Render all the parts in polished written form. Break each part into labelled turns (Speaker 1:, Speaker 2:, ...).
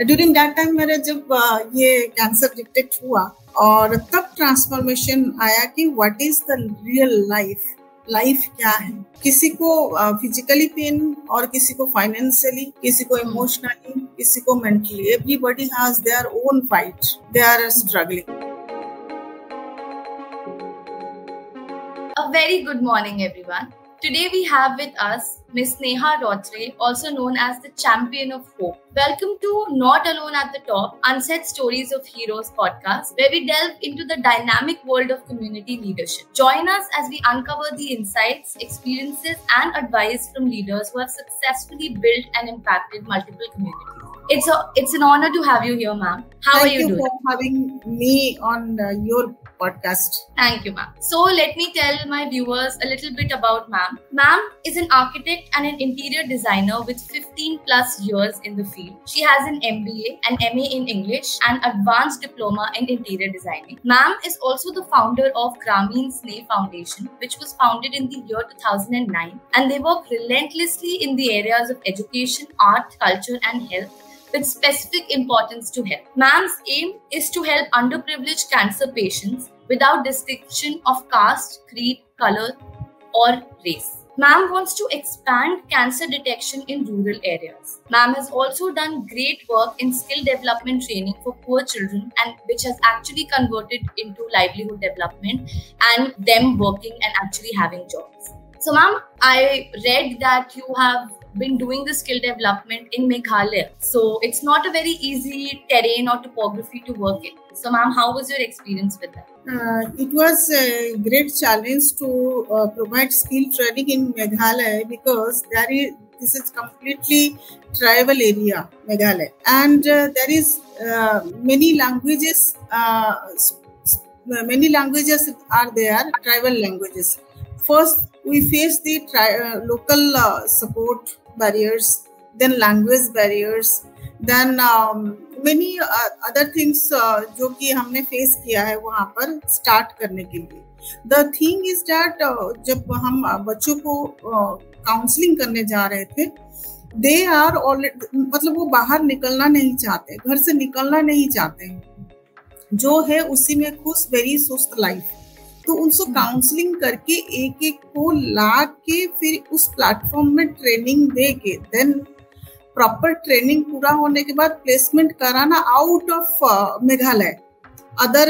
Speaker 1: During that time मेरा जब ये कैंसर डिटेक्ट हुआ और तब ट्रांसफॉर्मेशन आया कि what is the real life, life क्या है। किसी को फिजिकली पेन और किसी को फाइनेंशियली, किसी को इमोशनली, किसी को mentally, everybody has their own fight, they are struggling.
Speaker 2: A very good morning, everyone. Today we have with us Ms. Neha Rotre, also known as the Champion of Hope. Welcome to Not Alone at the Top, Unsaid Stories of Heroes podcast, where we delve into the dynamic world of community leadership. Join us as we uncover the insights, experiences, and advice from leaders who have successfully built and impacted multiple communities. It's an honor to have you here, ma'am. How are you doing?
Speaker 1: Thank you for having me on your podcast.
Speaker 2: Thank you, ma'am. So let me tell my viewers a little bit about ma'am. Ma'am is an architect and an interior designer with 15 plus years in the field. She has an MBA, an MA in English, and advanced diploma in interior designing. Ma'am is also the founder of Grameen Sneh Foundation, which was founded in the year 2009, and they work relentlessly in the areas of education, art, culture, and health, with specific importance to health. Ma'am's aim is to help underprivileged cancer patients without distinction of caste, creed, color, or race. Ma'am wants to expand cancer detection in rural areas. Ma'am has also done great work in skill development training for poor children, and which has actually converted into livelihood development and them working and actually having jobs. So ma'am, I read that you have been doing the skill development in Meghalaya. So it's not a very easy terrain or topography to work in. So ma'am, how was your experience with that?
Speaker 1: It was a great challenge to provide skill training in Meghalaya because this is completely tribal area, Meghalaya, and there is many languages are there, tribal languages. First, we face the local support barriers, then language barriers, then many other things जो कि हमने face किया है वहाँ पर start करने के लिए. The thing is that जब हम बच्चों को काउंसलिंग करने जा रहे थे, they are already, मतलब वो बाहर निकलना नहीं चाहते, घर से निकलना नहीं चाहते, जो है उसी में खुश, वेरी सुस्त लाइफ. तो उनको काउंसलिंग करके एक एक को ला के फिर उस प्लेटफॉर्म में ट्रेनिंग दे के देन प्रॉपर ट्रेनिंग पूरा होने के बाद प्लेसमेंट कराना out of Meghalaya, other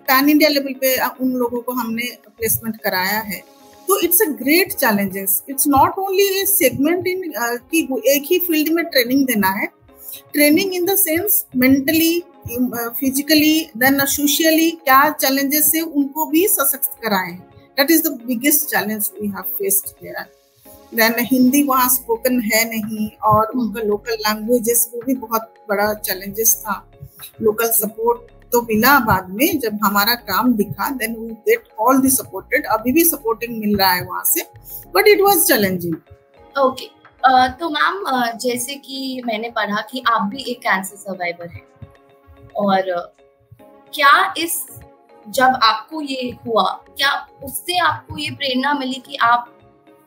Speaker 1: pan India level पे उन लोगों को हमने प्लेसमेंट कराया है. तो it's a great challenges. It's not only a segment in कि एक ही फील्ड में ट्रेनिंग देना है. Training in the sense mentally, physically, then socially क्या चैलेंजेस है उनको भी सशक्त कराएं. That is the biggest challenge we have faced here. Then Hindi वहाँ स्पोकन है नहीं और उनका लोकल लैंग्वेजेस वो भी बहुत बड़ा चैलेंजेस था. लोकल सपोर्ट तो मिला बाद में जब हमारा काम दिखा, then we get all the supported. अभी भी सपोर्टिंग मिल रहा है वहाँ से, but it was challenging.
Speaker 2: Okay, तो मैम जैसे कि मैंने पढ़ा कि आप भी एक कैंसर सर्वाइवर हैं, और क्या जब आपको ये हुआ, क्या उससे आपको ये प्रेरणा मिली कि आप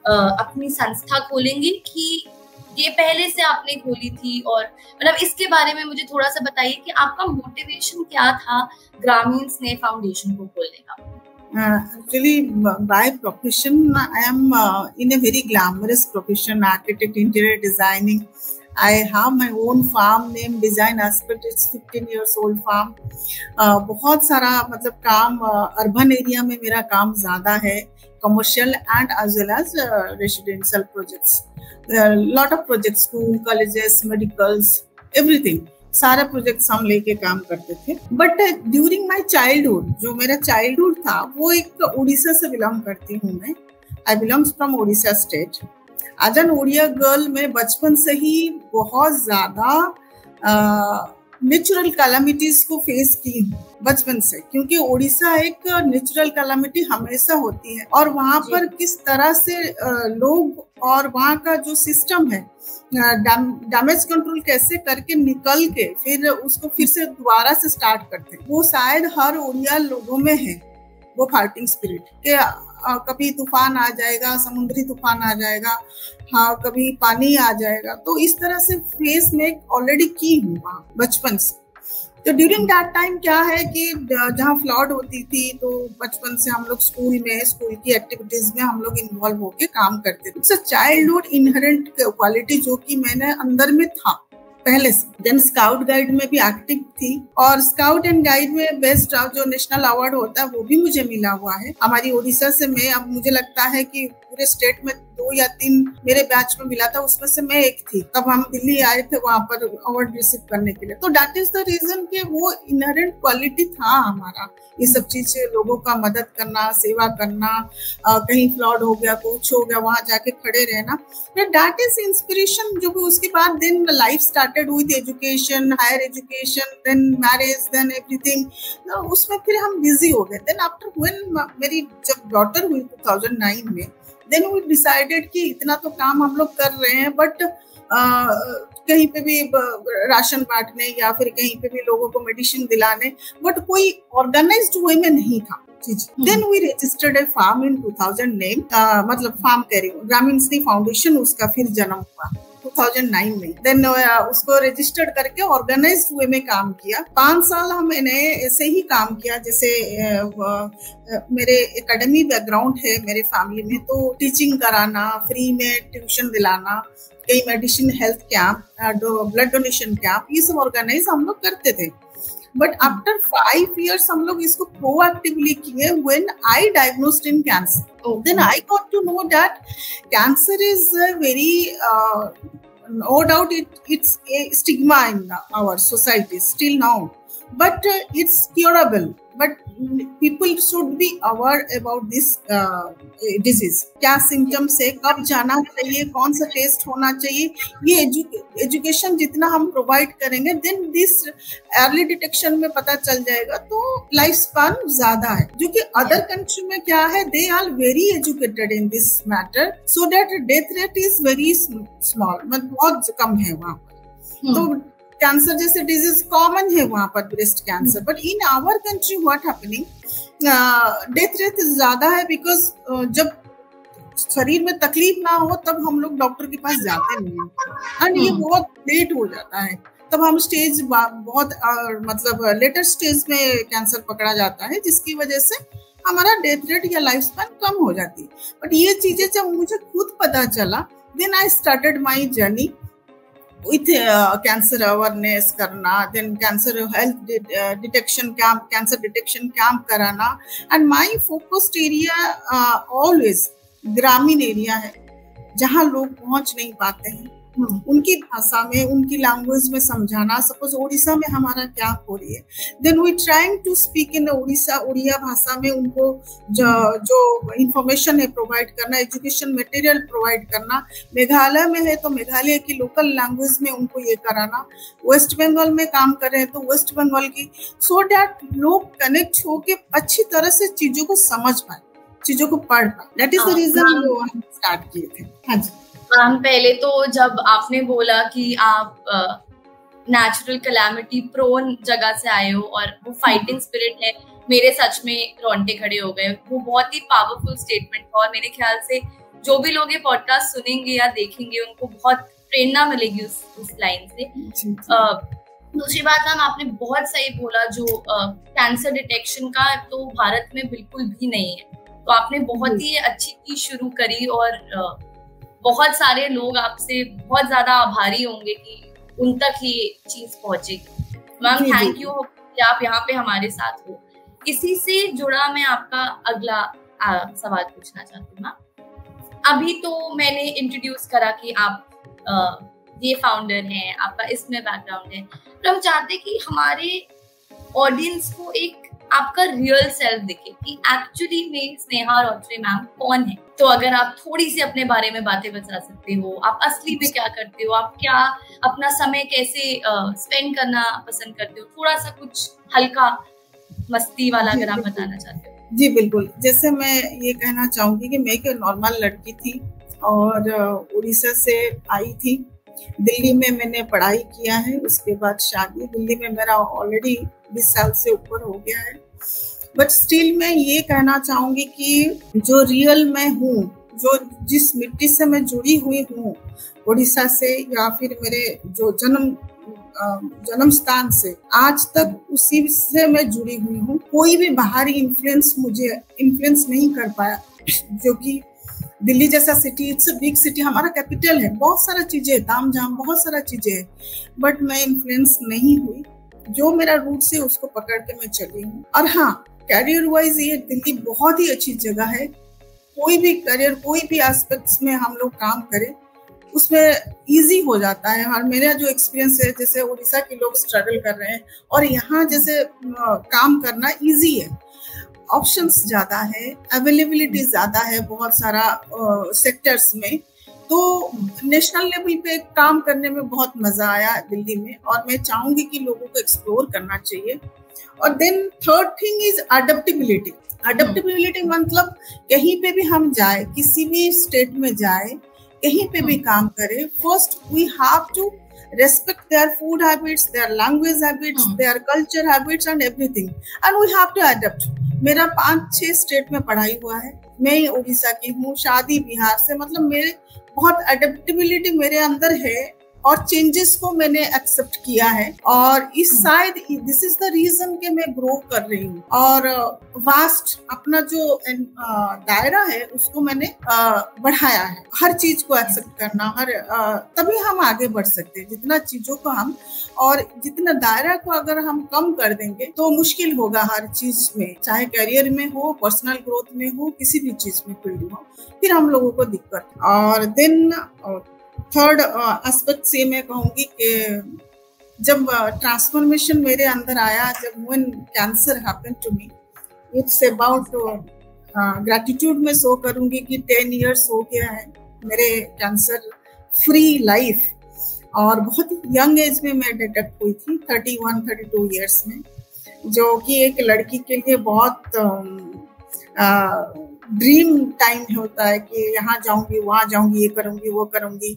Speaker 2: अपनी संस्था खोलेंगे, कि ये पहले से आपने खोली थी? और मतलब इसके बारे में मुझे थोड़ा सा बताइए कि आपका मोटिवेशन क्या था ग्रामीण स्नेह फाउंडेशन को खोलने का?
Speaker 1: Actually, by profession, I am in a very glamorous profession, architect, interior designing. I have my own farm named Design Aspect. It's 15 years old farm. बहुत सारा मतलब काम अर्बन एरिया में मेरा काम ज़्यादा है, commercial and as well as residential projects. Lot of projects, school, colleges, medicals, everything. सारे प्रोजेक्ट्स हम लेके काम करते थे. बट ड्यूरिंग माई चाइल्डहुड, जो मेरा चाइल्डहुड था वो एक उड़ीसा से बिलोंग करती हूँ मैं. I belongs from Orissa state. As an Odia girl मैं बचपन से ही बहुत ज्यादा नेचुरल कैलामिटीज को फेस की हूँ बचपन से, क्योंकि उड़ीसा एक नेचुरल कैलामिटी हमेशा होती है और वहाँ पर किस तरह से लोग और वहाँ का जो सिस्टम है डैमेज कंट्रोल कैसे करके निकल के फिर उसको फिर से दोबारा से स्टार्ट करते हैं, वो शायद हर उड़िया लोगों में है वो फाइटिंग स्पिरिट के कभी तूफान आ जाएगा, समुद्री तूफान आ जाएगा, हाँ कभी पानी आ जाएगा। तो इस तरह से फेस में ऑलरेडी की हूँ वहाँ बचपन से। तो ड्यूरिंग दैट टाइम क्या है कि जहाँ फ्लड होती थी तो बचपन से हम लोग स्कूल की एक्टिविटीज में हम लोग इन्वॉल्व होके काम करते थे। It's a childhood inherent quality जो कि मैंने अंदर में था पहले से। देन स्काउट गाइड में भी एक्टिव थी, और स्काउट एंड गाइड में बेस्ट जो नेशनल अवार्ड होता है वो भी मुझे मिला हुआ है हमारी ओडिशा से। मैं अब मुझे लगता है कि पूरे स्टेट में 2 या 3 मेरे बैच में मिला था, उसमें से मैं एक थी। तब हम दिल्ली आए थे वहां पर अवार्ड रिसीव करने के लिए। तो दैट इज द रीजन कि वो इनहेरेंट क्वालिटी था हमारा, ये सब चीज, लोगों का मदद करना, सेवा करना, कहीं फ्लड हो गया, कुछ हो गया, वहां जाके खड़े रहना। दैट इज इंस्पिरेशन जो भी। उसके बाद then life started with education, higher education, then marriage, then everything. उसमें फिर हम बिजी हो गए। देन आफ्टर व्हेन मेरी जब डॉटर हुई 2009 में, देन वी डिसाइडेड कि इतना तो काम हम लोग कर रहे हैं, बट कहीं पे भी राशन बांटने या फिर कहीं पे भी लोगों को मेडिसिन दिलाने, बट कोई ऑर्गेनाइज्ड वे में नहीं था। Then we registered a farm in 2009, मतलब फार्म कह रही हूँ, ग्रामीण स्नेह फाउंडेशन, उसका फिर जन्म हुआ 2009 में। देन उसको रजिस्टर्ड करके ऑर्गेनाइज्ड वे में काम किया। 5 साल मैंने ऐसे ही काम किया। जैसे मेरे एकेडमी बैकग्राउंड है मेरे फैमिली में, तो टीचिंग कराना, फ्री में ट्यूशन दिलाना, कई medicine health camp, blood donation camp, ये सब ऑर्गेनाइज हम लोग करते थे। बट आफ्टर 5 years हम लोग इसको प्रोएक्टिवली किए। When I diagnosed in cancer, then I got to know that cancer is very, no doubt it's a stigma in our society still now, but it's curable. But people should be aware about this disease. क्या symptoms है, कब जाना चाहिए, कौन सा test होना चाहिए, ये एजुकेशन जितना हम प्रोवाइड करेंगे, देन दिस अर्ली डिटेक्शन में पता चल जाएगा, तो लाइफ स्पान ज्यादा है। जो कि अदर कंट्री में क्या है, they are very educated in this matter, so that death rate is very small, मतलब बहुत कम है वहाँ पर। तो कैंसर जैसे डिजीज कॉमन है वहां पर, breast cancer. But in our country what happening, death rate ज्यादा है, बिकॉज जब शरीर में तकलीफ ना हो तब हम लोग डॉक्टर के पास जाते नहीं हैं, एंड ये बहुत लेट हो जाता है। तब हम स्टेज बहुत मतलब लेटर स्टेज में कैंसर पकड़ा जाता है, जिसकी वजह से हमारा डेथ रेट या लाइफ स्पैन कम हो जाती है। बट ये चीजें जब मुझे खुद पता चला, then I started my journey with cancer awareness करना, then cancer health detection camp, cancer detection camp कराना, and my focused area always ग्रामीण एरिया है, जहाँ लोग पहुंच नहीं पाते हैं, उनकी भाषा में, उनकी लैंग्वेज में समझाना। सपोज ओडिशा में हमारा क्या हो रही है, then we trying to speak in Odia भाषा में उनको जो इंफॉर्मेशन है प्रोवाइड करना, एजुकेशन मटेरियल प्रोवाइड करना। मेघालय में है तो मेघालय की लोकल लैंग्वेज में उनको ये कराना। वेस्ट बंगाल में काम कर रहे हैं तो वेस्ट बंगाल की, सो दैट लोग कनेक्ट होके अच्छी तरह से चीजों को समझ पाए, चीजों को पढ़ पाए। दैट इज द रीजन वो हम स्टार्ट किए थे। हाँ जी
Speaker 2: मैम, पहले तो जब आपने बोला कि आप नेचुरल कैलामिटी प्रोन जगह से आए हो और वो फाइटिंग स्पिरिट है, मेरे सच में रोंगटे खड़े हो गए। वो बहुत ही पावरफुल स्टेटमेंट था, और मेरे ख्याल से जो भी लोग ये पॉडकास्ट सुनेंगे या देखेंगे उनको बहुत प्रेरणा मिलेगी उस लाइन से। दूसरी बात मैम, आपने बहुत सही बोला, जो कैंसर डिटेक्शन का तो भारत में बिल्कुल भी नहीं है, तो आपने बहुत ही अच्छी चीज शुरू करी, और बहुत सारे लोग आपसे बहुत ज्यादा आभारी होंगे कि उन तक ही ये चीज पहुंचेगी। मैम थैंक यू कि आप यहाँ पे हमारे साथ हो। इसी से जुड़ा मैं आपका अगला सवाल पूछना चाहती हूँ मैम। अभी तो मैंने इंट्रोड्यूस करा कि आप ये फाउंडर हैं, आपका इसमें बैकग्राउंड है, तो हम चाहते कि हमारे ऑडियंस को एक आपका रियल सेल्फ दिखे कि एक्चुअली में स्नेहा रौत्रे मैम कौन है। तो अगर आप थोड़ी सी अपने बारे में बातें बता सकते हो, आप असली में क्या करते हो, आप क्या अपना समय कैसे स्पेंड करना पसंद करते हो, थोड़ा सा कुछ हल्का मस्ती वाला अगर आप बताना चाहते हो।
Speaker 1: जी बिल्कुल। जैसे मैं ये कहना चाहूंगी कि मैं एक नॉर्मल लड़की थी और उड़ीसा से आई थी। दिल्ली में मैंने पढ़ाई किया है, उसके बाद शादी। दिल्ली में मेरा ऑलरेडी 20 साल से ऊपर हो गया है। बट स्टिल मैं ये कहना चाहूंगी कि जो रियल मैं हूँ, जो जिस मिट्टी से मैं जुड़ी हुई हूँ, उड़ीसा से या फिर मेरे जो जन्म स्थान से, आज तक उसी से मैं जुड़ी हुई हूँ। कोई भी बाहरी इन्फ्लुएंस मुझे इन्फ्लुएंस नहीं कर पाया, जो कि दिल्ली जैसा city, it's a big city, हमारा कैपिटल है, बहुत सारा चीजें है, तामझाम बहुत सारा चीजें है, बट मैं इन्फ्लुएंस नहीं हुई। जो मेरा रूट से उसको पकड़ के मैं चली हूँ। और हाँ, कैरियर वाइज ये दिल्ली बहुत ही अच्छी जगह है। कोई भी करियर, कोई भी एस्पेक्ट्स में हम लोग काम करें उसमें इजी हो जाता है। और मेरा जो एक्सपीरियंस है, जैसे उड़ीसा के लोग स्ट्रगल कर रहे हैं और यहाँ जैसे काम करना इजी है, ऑप्शंस ज्यादा है, अवेलेबिलिटी ज्यादा है बहुत सारा सेक्टर्स में। तो नेशनल लेवल पे काम करने में बहुत मजा आया दिल्ली में, और मैं चाहूंगी कि लोगों को एक्सप्लोर करना चाहिए। और then third thing is adaptability. Adaptability मतलब कहीं पे भी हम जाए, किसी भी स्टेट में जाए, कहीं पे भी काम करें, first we have to respect their food habits, their language habits, their culture habits and everything, and we have to adapt. मेरा 5-6 स्टेट में पढ़ाई हुआ है, मैं उड़ीसा की हूँ, शादी बिहार से, मतलब मेरे बहुत अडेप्टेबिलिटी मेरे अंदर है और चेंजेस को मैंने एक्सेप्ट किया है। और इस शायद दिस इज द रीजन कि मैं ग्रो कर रही हूँ। और वास्ट अपना जो दायरा है उसको मैंने बढ़ाया है। हर चीज को एक्सेप्ट करना, तभी हम आगे बढ़ सकते हैं। जितना चीजों को हम, और जितना दायरा को अगर हम कम कर देंगे तो मुश्किल होगा हर चीज में, चाहे करियर में हो, पर्सनल ग्रोथ में हो, किसी भी चीज में फील्ड हो, फिर हम लोगों को दिक्कत। और देन थर्ड एस्पेक्ट से मैं कहूंगी कि जब ट्रांसफॉर्मेशन मेरे अंदर आया, जब when cancer happened to me, it's about gratitude में शो करूंगी कि 10 इयर्स हो गया है मेरे कैंसर फ्री लाइफ। और बहुत यंग एज में मैं डिटेक्ट हुई थी, 31-32 इयर्स में, जो कि एक लड़की के लिए बहुत ड्रीम टाइम होता है कि यहाँ जाऊंगी, वहां जाऊंगी, ये करूंगी, वो करूंगी।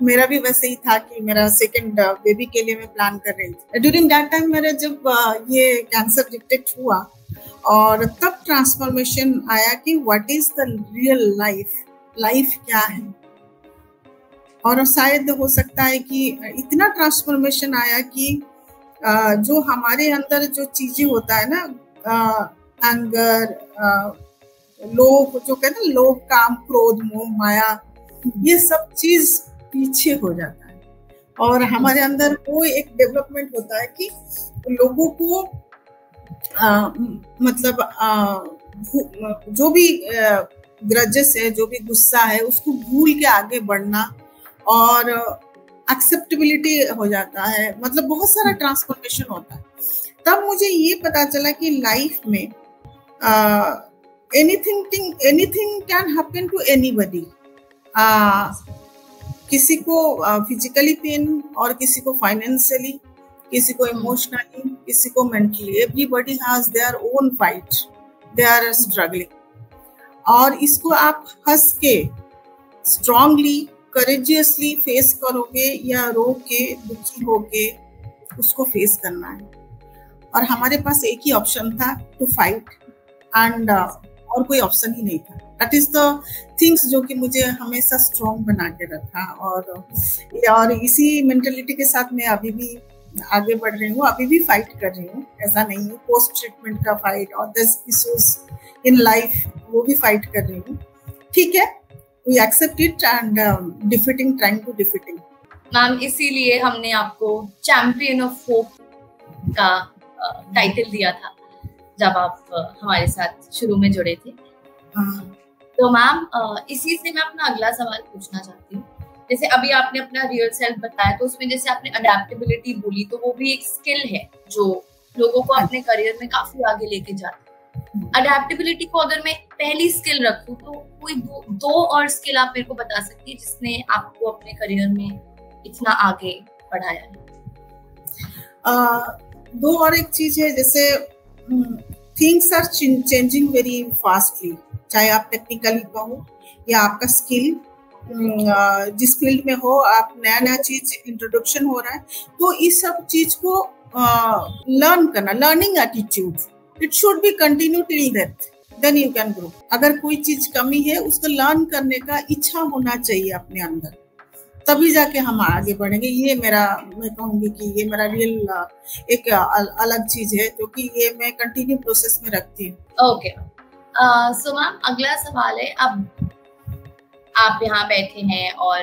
Speaker 1: मेरा भी वैसे ही था कि मेरा सेकंड बेबी के लिए मैं प्लान कर रही थी। ड्यूरिंग दैट टाइम मेरा जब ये कैंसर डिटेक्ट हुआ, और तब ट्रांसफॉर्मेशन आया कि what is the real life, life क्या है। और शायद हो सकता है कि इतना ट्रांसफॉर्मेशन आया कि जो हमारे अंदर जो चीजें होता है ना, एंगर, लोभ, जो कहते हैं लोभ, काम, क्रोध, मोह, माया, ये सब चीज पीछे हो जाता है। और हमारे अंदर वो एक डेवलपमेंट होता है कि लोगों को मतलब जो भी ग्रजेस है, जो भी गुस्सा है, उसको भूल के आगे बढ़ना, और एक्सेप्टेबिलिटी हो जाता है। मतलब बहुत सारा ट्रांसफॉर्मेशन होता है। तब मुझे ये पता चला कि लाइफ में anything can happen to anybody. किसी को फिजिकली पेन, और किसी को फाइनेंशियली, किसी को इमोशनली, किसी को mentally. Everybody has their own fight, they are struggling. और इसको आप हंस के, स्ट्रांगली, करेजियसली फेस करोगे, या रो के, दुखी होके उसको फेस करना है। और हमारे पास एक ही ऑप्शन था, टू फाइट, एंड और कोई ऑप्शन ही नहीं था। दैट इज द थिंग्स जो कि मुझे हमेशा स्ट्रॉन्ग बना के रखा। और इसी मेंटेलिटी के साथ मैं अभी भी आगे बढ़ रही हूँ, अभी भी फाइट कर रही हूँ। ऐसा नहीं है, पोस्ट ट्रीटमेंट का फाइट और दिस इश्यूज इन लाइफ, वो भी फाइट कर रही हूँ। ठीक है, we accept it and defeating, trying to defeating.
Speaker 2: Ma'am, इसीलिए हमने आपको चैंपियन ऑफ होप का टाइटल दिया था जब आप हमारे साथ शुरू में जुड़े थे। तो मैम, इसी से मैं अपना अगला सवाल पूछना चाहती हूँ। जैसे अभी आपने अपना रियल सेल्फ बताया, तो उसमें जैसे आपने अडेप्टेबिलिटी बोली, तो वो भी एक स्किल है जो लोगों को अपने करियर में काफी आगे लेके जाती है। अडेप्टेबिलिटी को अगर मैं पहली स्किल रखूं, तो कोई दो और स्किल आप मेरे को बता सकती है जिसने आपको अपने करियर में इतना आगे बढ़ाया है?
Speaker 1: दो और एक चीज है, जैसे things are changing very fastly, चाहे आप टेक्निकली कहो या आपका स्किल जिस फील्ड में हो, आप नया चीज इंट्रोडक्शन हो रहा है, तो इस सब चीज को लर्न करना, learning attitude, it should be continue till death, then you can grow. अगर कोई चीज कमी है उसको लर्न करने का इच्छा होना चाहिए अपने अंदर, तभी जाके हम आगे बढ़ेंगे। ये मेरा, मैं कहूँगी कि ये मेरा रियल एक अलग चीज है जो कि ये मैं कंटिन्यू प्रोसेस में रखती हूँ।
Speaker 2: ओके, सो मैम अगला सवाल है, अब आप यहाँ बैठे हैं और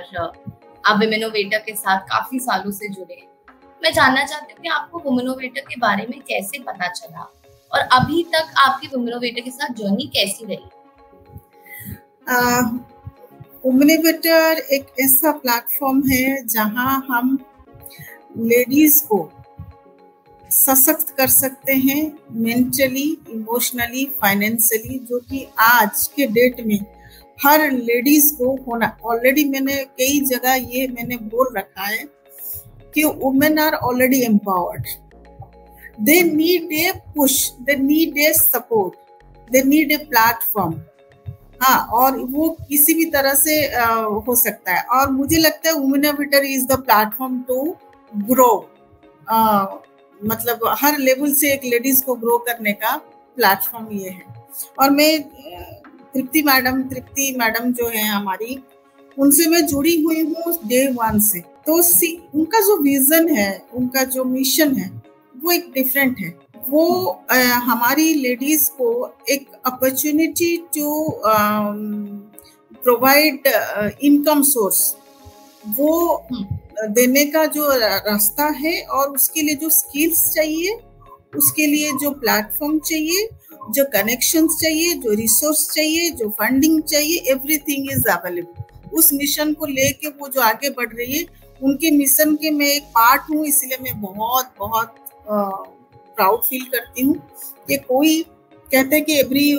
Speaker 2: आप वुमेनोवेटर के साथ काफी सालों से जुड़े हैं। मैं जानना चाहती हूँ कि आपको वुमेनोवेटर के बारे में कैसे पता चला और अभी तक आपकी वुमेनोवेटर के साथ जर्नी कैसी रही?
Speaker 1: वुमेनोवेटर एक ऐसा प्लेटफॉर्म है जहां हम लेडीज को सशक्त कर सकते हैं, मेंटली, इमोशनली, फाइनेंशियली, जो कि आज के डेट में हर लेडीज को होना। ऑलरेडी मैंने कई जगह ये मैंने बोल रखा है कि women are already empowered, they need a push, they need a support, they need a platform. हाँ, और वो किसी भी तरह से हो सकता है, और मुझे लगता है Womenovator is the platform to grow. मतलब हर लेवल से एक लेडीज को ग्रो करने का प्लेटफॉर्म ये है। और मैं तृप्ति मैडम जो है हमारी, उनसे मैं जुड़ी हुई हूँ डे वन से। तो उनका जो विजन है, उनका जो मिशन है, वो एक डिफरेंट है। वो हमारी लेडीज को एक opportunity to provide income source, वो देने का जो रास्ता है, और उसके लिए जो स्किल्स चाहिए, उसके लिए जो प्लेटफॉर्म चाहिए, जो कनेक्शंस चाहिए, जो रिसोर्स चाहिए, जो फंडिंग चाहिए, एवरीथिंग इज अवेलेबल। उस मिशन को लेके वो जो आगे बढ़ रही है, उनके मिशन के मैं एक पार्ट हूँ, इसलिए मैं बहुत बहुत प्राउड फील करती हूँ कि कोई कहते हैं कि every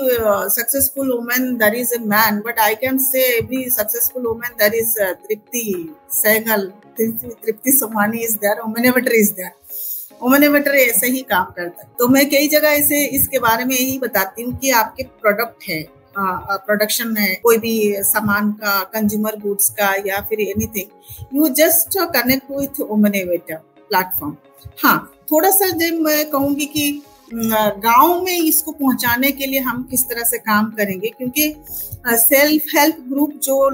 Speaker 1: successful woman there is a man, but I can say every successful woman there is Tripti Sehgal, Tripti Somani is there, Womenovator is there. Womenovator ऐसे ही काम करता है। तो मैं कई जगह ऐसे इसके बारे में यही बताती हूँ कि आपके प्रोडक्ट है, प्रोडक्शन है, कोई भी सामान का, कंज्यूमर गुड्स का, या फिर anything, you just connect with Womenovator platform. हाँ, थोड़ा सा जब मैं कहूँगी कि गांव में इसको पहुंचाने के लिए हम किस तरह से काम करेंगे, क्योंकि सेल्फ हेल्प ग्रुप जो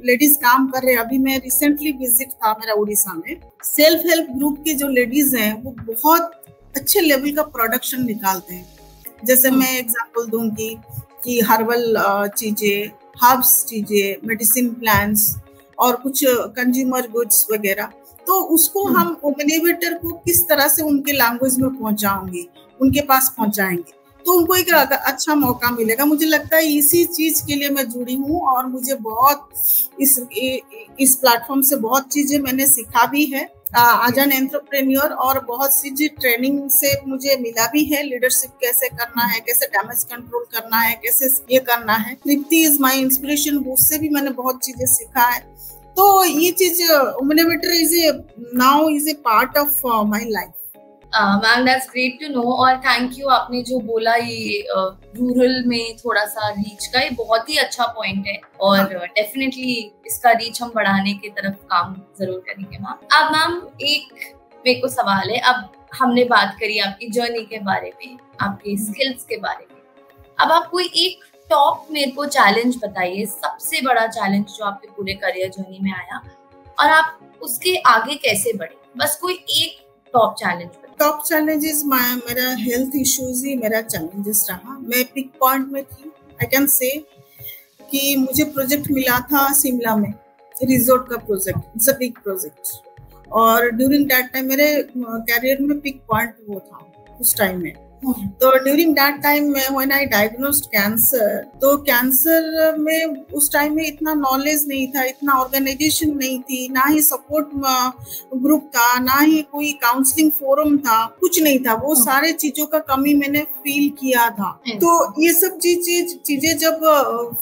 Speaker 1: लेडीज काम कर रहे हैं, अभी मैं रिसेंटली विजिट था मेरा उड़ीसा में, सेल्फ हेल्प ग्रुप की जो लेडीज हैं वो बहुत अच्छे लेवल का प्रोडक्शन निकालते हैं। जैसे मैं एग्जांपल दूंगी कि हर्बल चीजें, हर्ब्स चीजें, मेडिसिन प्लांट्स और कुछ कंज्यूमर गुड्स वगैरह। तो उसको हम वुमेनोवेटर को किस तरह से उनके लैंग्वेज में पहुंचाऊंगी, उनके पास पहुंचाएंगे, तो उनको एक अच्छा मौका मिलेगा। मुझे लगता है इसी चीज के लिए मैं जुड़ी हूँ, और मुझे बहुत इस प्लेटफॉर्म से बहुत चीजें मैंने सीखा भी है एज एन एंटरप्रेन्योर, और बहुत सी ट्रेनिंग से मुझे मिला भी है। लीडरशिप कैसे करना है, कैसे डैमेज कंट्रोल करना है, कैसे ये करना है। तृप्ति इज माय इंस्पिरेशन, उससे भी मैंने बहुत चीजें सीखा है। तो ये चीज Womenovator now is a part of my life.
Speaker 2: Ma'am that's great to know, और थैंक यू, आपने जो बोला ये रूरल में थोड़ा सा रीच का, ये बहुत ही अच्छा पॉइंट है, और डेफिनेटली इसका रीच हम बढ़ाने की तरफ काम जरूर करेंगे मैम। अब मैम एक मेरे को सवाल है, अब हमने बात करी आपकी जर्नी के बारे में, आपके स्किल्स के बारे में, अब आप कोई एक टॉप मेरे को चैलेंज बताइए, सबसे बड़ा चैलेंज जो आपके पूरे करियर जर्नी में आया, और आप उसके आगे कैसे बढ़े, बस कोई एक टॉप चैलेंज।
Speaker 1: टॉप चैलेंजेस मेरा हेल्थ इश्यूज ही मेरा चैलेंजेस रहा। मैं पिक पॉइंट में थी। आई कैन से कि मुझे प्रोजेक्ट मिला था शिमला में, रिजोर्ट का project, it's a big project, और ड्यूरिंग दैट टाइम मेरे कैरियर में पिक पॉइंट वो था उस टाइम में। तो during that time when I diagnosed cancer, तो कैंसर में उस टाइम में इतना नॉलेज नहीं था, इतना ऑर्गेनाइजेशन नहीं थी, ना ही सपोर्ट ग्रुप था, ना ही कोई काउंसलिंग फोरम था, कुछ नहीं था। वो सारे चीजों का कमी मैंने फील किया था। तो ये सब चीजें जब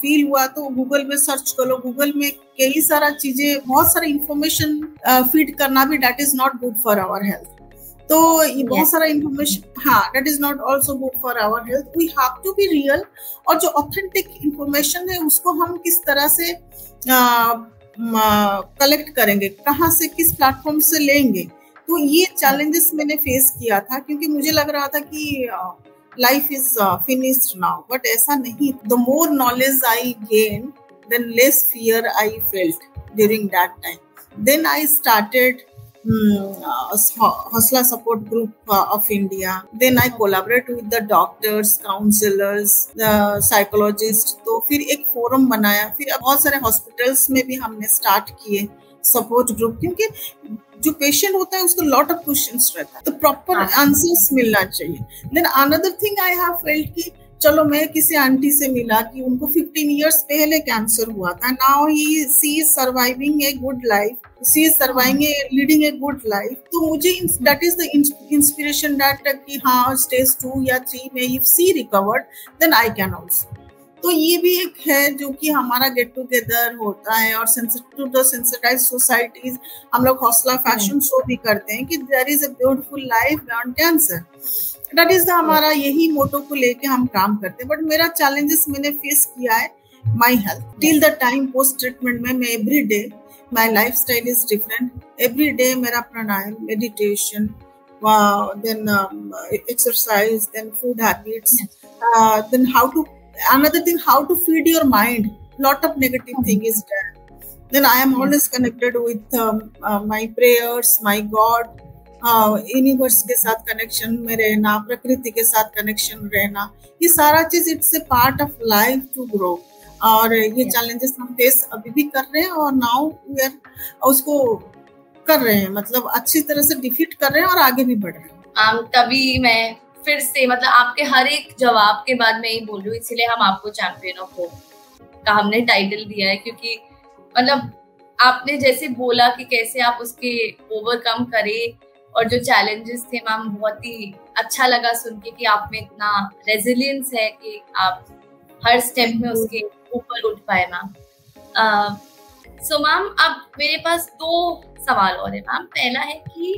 Speaker 1: फील हुआ, तो गूगल में सर्च करो, गूगल में कई सारा चीजें, बहुत सारा इंफॉर्मेशन फीड करना भी that is not good for our health. तो ये बहुत सारा इंफॉर्मेशन, हाँ, that is not also good for our health. We have to be real, और जो ऑथेंटिक इंफॉर्मेशन है उसको हम किस तरह से कलेक्ट करेंगे, कहाँ से, किस प्लेटफॉर्म से लेंगे। तो ये चैलेंजेस मैंने फेस किया था, क्योंकि मुझे लग रहा था कि life is finished now. But ऐसा नहीं. The more knowledge I gained, then less fear I felt during that time. Then I started Hosla Support Group of India. Then I collaborate with the doctors, counselors, the psychologists. तो फिर एक forum बनाया. फिर बहुत सारे hospitals में भी हमने स्टार्ट किए सपोर्ट ग्रुप, क्योंकि जो पेशेंट होता है उसको लॉट ऑफ क्वेश्चंस रहता है, तो प्रॉपर आंसर्स मिलना चाहिए. Then another thing I have felt कि चलो मैं किसी आंटी से मिला कि उनको 15 इयर्स पहले कैंसर हुआ था. Now she is surviving a good life, she is surviving leading a good life. तो मुझे that is the inspiration that कि हाँ स्टेज 2 या 3 में if she recovered then I can also. तो ये भी एक है जो कि हमारा गेट टुगेदर होता है. और टू द सेंसिटाइज सोसाइटीज हम लोग हौसला फैशन शो भी करते हैं कि there is a beautiful life beyond cancer. That is हमारा यही मोटो को लेके हम काम करते हैं. बट मेरा चैलेंजेस मैंने फेस किया है my health till the time post treatment में. मैं every day my lifestyle is different. Every day मेरा pranayama, meditation, then exercise, then food habits, then how to another thing, how to feed your mind. Lot of negative thing is there. Then I am always connected with my prayers, my God, universe के साथ connection में रहना, प्रकृति के साथ connection रहना, ये सारा चीज it's a part of life to grow. और ये चैलेंजेस हम फेस अभी भी कर रहे हैं और नाउ वी आर उसको कर रहे हैं, मतलब अच्छी तरह से डिफीट कर रहे हैं और आगे भी बढ़ रहे हैं.
Speaker 2: तभी मैं फिर से मतलब आपके हर एक जवाब के बाद मैं ही बोल रही हूँ, इसीलिए हम आपको चैंपियन ऑफ होप का हमने टाइटल दिया है, क्योंकि मतलब आपने जैसे बोला कि कैसे आप उसके ओवरकम करे और जो चैलेंजेस थे मैम, बहुत ही अच्छा लगा सुन के कि आप में इतना रेजिलियंस है कि आप हर स्टेप में उसके ऊपर उठ पाए मैम. सो मैम अब मेरे पास 2 सवाल और है मैम. पहला है कि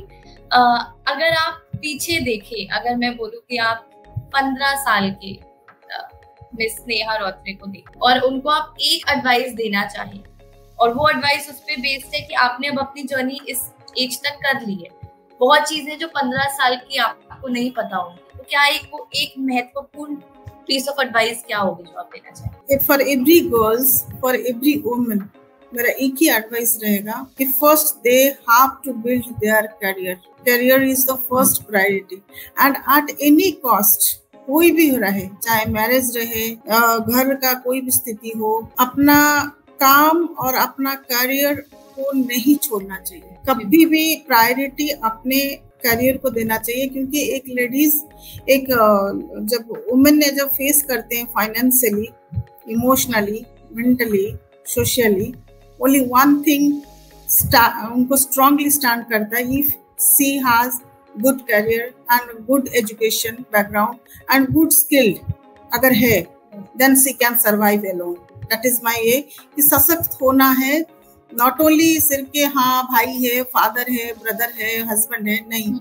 Speaker 2: अगर आप पीछे देखें, अगर मैं बोलूँ कि आप 15 साल के मिस स्नेहा रोत्रे को देखें और उनको आप एक एडवाइस देना चाहें, और वो एडवाइस उस पर बेस्ड है कि आपने अब अपनी जर्नी इस एज तक कर ली है, बहुत चीजें जो 15 साल की आपको नहीं पता होंगी, तो क्या एक महत्वपूर्ण पीस ऑफ एडवाइस क्या होगी जो आप देना चाहेंगे?
Speaker 1: For every girls, for every woman, मेरा एक ही एडवाइस रहेगा कि first they have to build their career. Career is the first priority and at any cost, कोई भी रहे, चाहे मैरिज रहे, घर का कोई भी स्थिति हो, अपना काम और अपना करियर को नहीं छोड़ना चाहिए. कभी भी प्रायोरिटी अपने करियर को देना चाहिए, क्योंकि एक लेडीज जब वुमेन ने जब फेस करते हैं financially, emotionally, mentally, socially, only one thing उनको strongly stand करता है. If she has good career and good education background and good skilled अगर है, then she can survive alone. That is my way कि सशक्त होना है. Not only सिर्फ के हाँ भाई है, फादर है, ब्रदर है, हस्बैंड है, नहीं,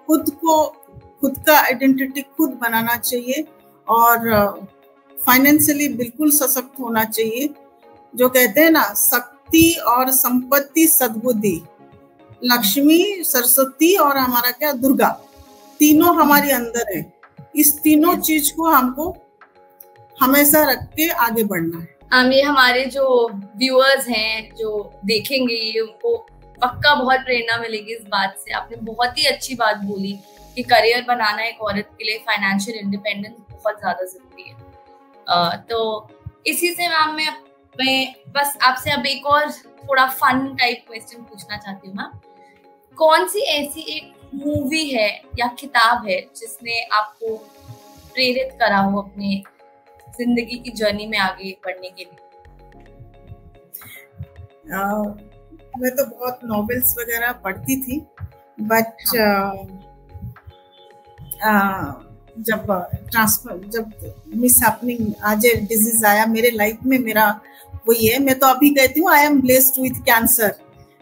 Speaker 1: खुद का आइडेंटिटी खुद बनाना चाहिए और फाइनेंशियली बिल्कुल सशक्त होना चाहिए. जो कहते हैं ना, शक्ति और संपत्ति, सद्बुद्धि, लक्ष्मी, सरस्वती और हमारा क्या दुर्गा, तीनों हमारे अंदर है. इस तीनों चीज को हमको हमेशा रख के आगे बढ़ना है.
Speaker 2: ये हमारे जो व्यूअर्स हैं जो देखेंगे, ये उनको पक्का बहुत प्रेरणा मिलेगी इस बात से. आपने बहुत ही अच्छी बात बोली कि करियर बनाना एक औरत के लिए फाइनेंशियल इंडिपेंडेंस बहुत ज्यादा जरूरी है. तो इसी से मैम मैं बस आपसे अब एक और थोड़ा फन टाइप क्वेश्चन पूछना चाहती हूँ मैम. कौन सी ऐसी एक मूवी है या किताब है जिसने आपको प्रेरित करा हो अपने जिंदगी की जर्नी में आगे बढ़ने के लिए?
Speaker 1: मैं तो बहुत नॉवेल्स वगैरह पढ़ती थी, बट जब मिस हैपनिंग आज डिजीज आया मेरे लाइफ में, मेरा वही है. मैं तो अभी कहती हूँ I am blessed with cancer,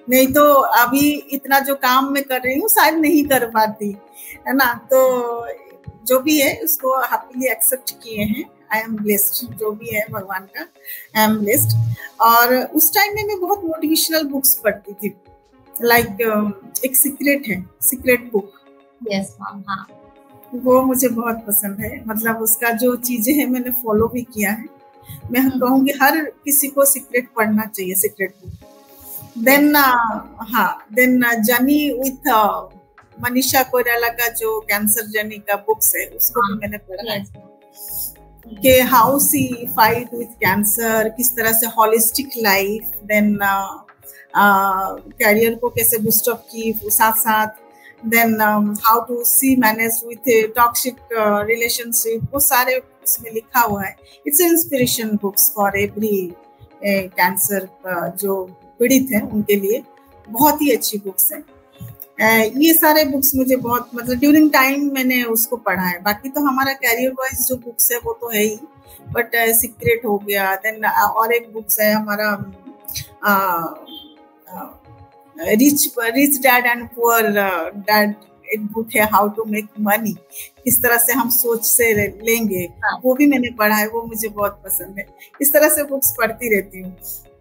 Speaker 1: नहीं तो अभी इतना जो काम मैं कर रही हूँ शायद नहीं कर पाती, है ना. तो जो भी है उसको हैप्पीली एक्सेप्ट किए हैं. आई एम ब्लेस्ड, जो भी है भगवान का, आई एम ब्लेस्ड. और उस टाइम में मैं बहुत मोटिवेशनल बुक्स पढ़ती थी, लाइक एक सीक्रेट है, सीक्रेट बुक.
Speaker 2: Yes ma'am. हाँ,
Speaker 1: वो मुझे बहुत पसंद है, मतलब उसका जो चीजें हैं मैंने फॉलो भी किया है। मैं कहूँगी हर किसी को सीक्रेट पढ़ना चाहिए, secret book. Then then journey with Manisha Koirala का जो कैंसर जर्नी का बुक्स है उसको भी मैंने पढ़ा है कि how she fight with cancer, किस तरह से होलिस्टिक लाइफ, देन कैरियर को कैसे बूस्ट अप की, साथ साथ then how to she manage with toxic relationship, वो सारे उसमें लिखा हुआ है। It's inspiration books for every cancer जो पीड़ित हैं उनके लिए बहुत ही अच्छी बुक्स हैं। ये सारे बुक्स मुझे बहुत, मतलब ड्यूरिंग टाइम मैंने उसको पढ़ा है। बाकी तो हमारा कैरियर वाइज जो बुक्स है वो तो है ही, बट सीक्रेट हो गया। देन और एक बुक्स है हमारा rich dad and poor dad, एक बुक है हाउ टू मेक मनी, किस तरह से हम सोच से लेंगे, वो भी मैंने पढ़ा है, वो मुझे बहुत पसंद है। इस तरह से बुक्स पढ़ती रहती हूँ।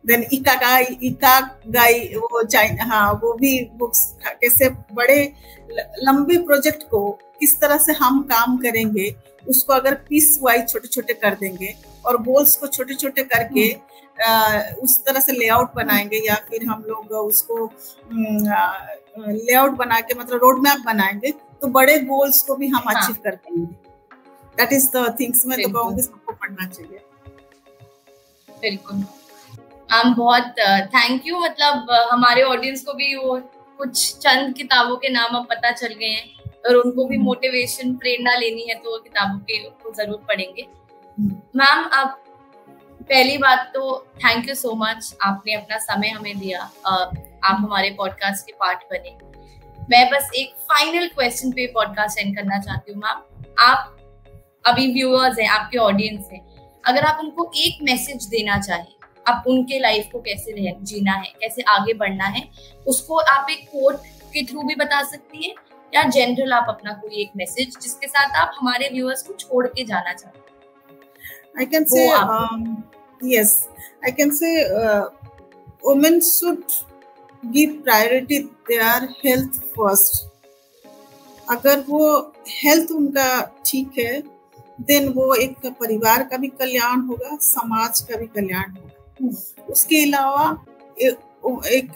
Speaker 1: देन इकागाई वो चाइना, हाँ वो भी बुक्स, कैसे बड़े लंबे प्रोजेक्ट को किस तरह से हम काम करेंगे, उसको अगर पीस वाइज छोटे छोटे कर देंगे और गोल्स को छोटे छोटे करके उस तरह से लेआउट बनाएंगे, या फिर हम लोग उसको लेआउट बना के मतलब रोड मैप बनाएंगे, तो बड़े गोल्स को भी हम अचीव कर पाएंगे। दैट इज द थिंग्स मैं तो कहूँगी सबको पढ़ना चाहिए।
Speaker 2: बिल्कुल मैम, बहुत थैंक यू। मतलब हमारे ऑडियंस को भी वो कुछ चंद किताबों के नाम अब पता चल गए हैं, और उनको भी मोटिवेशन, प्रेरणा लेनी है तो किताबों के को जरूर पढ़ेंगे। मैम, आप पहली बात तो थैंक यू सो मच, आपने अपना समय हमें दिया, आप हमारे पॉडकास्ट के पार्ट बने। मैं बस एक फाइनल क्वेश्चन पे पॉडकास्ट एंड करना चाहती हूँ। मैम, आप अभी व्यूअर्स हैं, आपके ऑडियंस हैं, अगर आप उनको एक मैसेज देना चाहें, आप उनके लाइफ को कैसे जीना है, कैसे आगे बढ़ना है, उसको आप एक कोट के थ्रू भी बता सकती हैं, या जनरल आप अपना कोई एक मैसेज जिसके साथ आप हमारे व्यूअर्स को छोड़ के जाना चाहते हैं?
Speaker 1: I can say yes, I can say women should give priority their health first. अगर वो हेल्थ उनका ठीक है, देन वो एक परिवार का भी कल्याण होगा, समाज का भी कल्याण होगा। उसके अलावा एक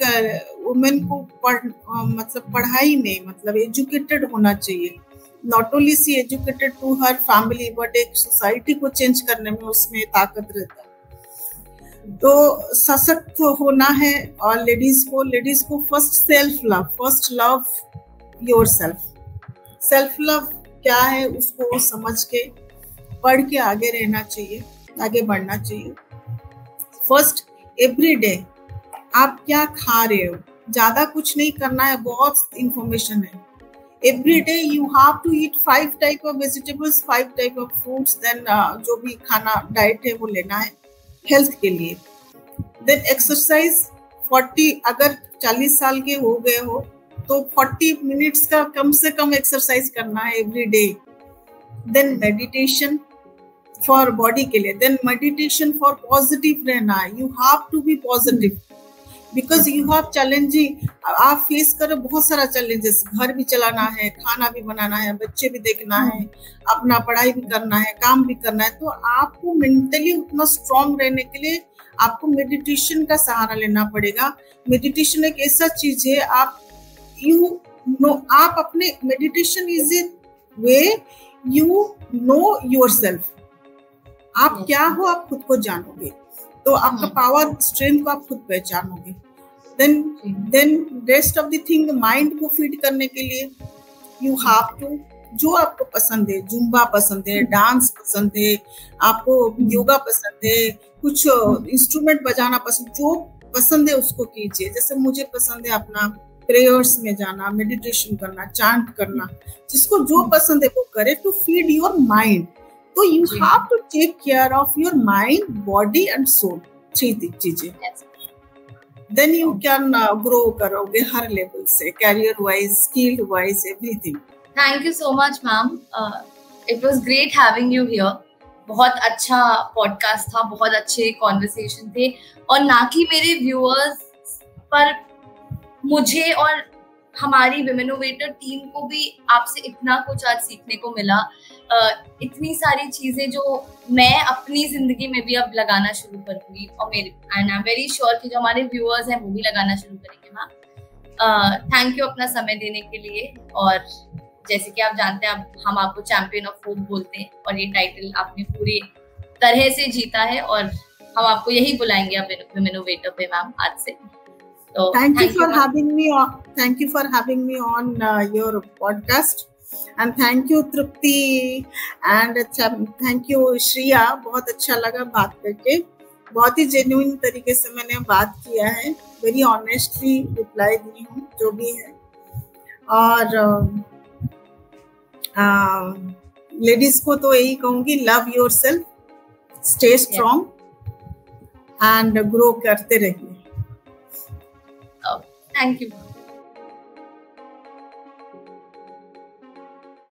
Speaker 1: वुमेन को मतलब पढ़ाई में, मतलब एजुकेटेड होना चाहिए। Not only she educated to हर फैमिली, बट एक सोसाइटी को चेंज करने में उसमें ताकत रहता है। तो सशक्त होना है। और लेडीज को first love yourself. Self love क्या है उसको समझ के पढ़ के आगे रहना चाहिए, आगे बढ़ना चाहिए। फर्स्ट, एवरी डे आप क्या खा रहे हो, ज्यादा कुछ नहीं करना है, बहुत इंफॉर्मेशन है। Every day you have to eat 5 type of vegetables, 5 type of fruits, then जो भी खाना डाइट है वो लेना है हेल्थ के लिए। देन एक्सरसाइज 40, अगर 40 साल के हो गए हो तो 40 मिनट्स का कम से कम एक्सरसाइज करना है every day. Then meditation for body के लिए, देन मेडिटेशन फॉर पॉजिटिव रहना है। You have to be positive because you have challenging, आप फेस करो बहुत सारा चैलेंजेस, घर भी चलाना है, खाना भी बनाना है, बच्चे भी देखना है, अपना पढ़ाई भी करना है, काम भी करना है। तो आपको मेंटली उतना स्ट्रांग रहने के लिए आपको मेडिटेशन का सहारा लेना पड़ेगा। मेडिटेशन एक ऐसा चीज है, आप अपने, meditation is a way you know yourself. आप क्या हो आप खुद को जानोगे, तो आपका पावर, स्ट्रेंथ को आप खुद पहचानोगे। Then rest of the thing, mind को फीड करने के लिए यू हैव टू, जो आपको पसंद है, जुम्बा पसंद है, डांस पसंद है, आपको योगा पसंद है, कुछ इंस्ट्रूमेंट बजाना पसंद, जो पसंद है उसको कीजिए। जैसे मुझे पसंद है अपना प्रेयर्स में जाना, मेडिटेशन करना, चांट करना, जिसको जो पसंद है वो करे, टू फीड योर माइंड। तो you have to take care of your mind, body and soul, 3 चीजें। देन यू कैन ग्रो करोगे हर लेवल से, career wise, skill wise, everything.
Speaker 2: Thank you so much ma'am, it was great having you here. बहुत अच्छा podcast था, बहुत अच्छे conversation थे, और ना कि मेरे व्यूअर्स पर मुझे और हमारी विमेनोवेटर टीम को भी आपसे इतना कुछ आज सीखने को मिला, इतनी सारी चीजें जो मैं अपनी जिंदगी में भी अब लगाना शुरू करूंगी, और मेरे and I am very sure कि जो हमारे व्यूअर्स हैं वो भी लगाना शुरू करेंगे मैम। थैंक यू अपना समय देने के लिए, और जैसे कि आप जानते हैं हम आपको चैंपियन ऑफ होप बोलते हैं, और ये टाइटल आपने पूरी तरह से जीता है, और हम आपको यही बुलाएंगे अब विमेनोवेटर पे मैम आज से। So,
Speaker 1: thank you for having me on. Thank you for having me on your podcast, and thank you Trupti and thank you Shriya. बहुत अच्छा लगा बात करके, बहुत ही जेन्युइन तरीके से मैंने बात किया है, वेरी ऑनेस्टली रिप्लाई दी हूँ जो भी है, और लेडीज को तो यही कहूँगी, love yourself, stay strong and grow करते रहिए।
Speaker 2: Thank you.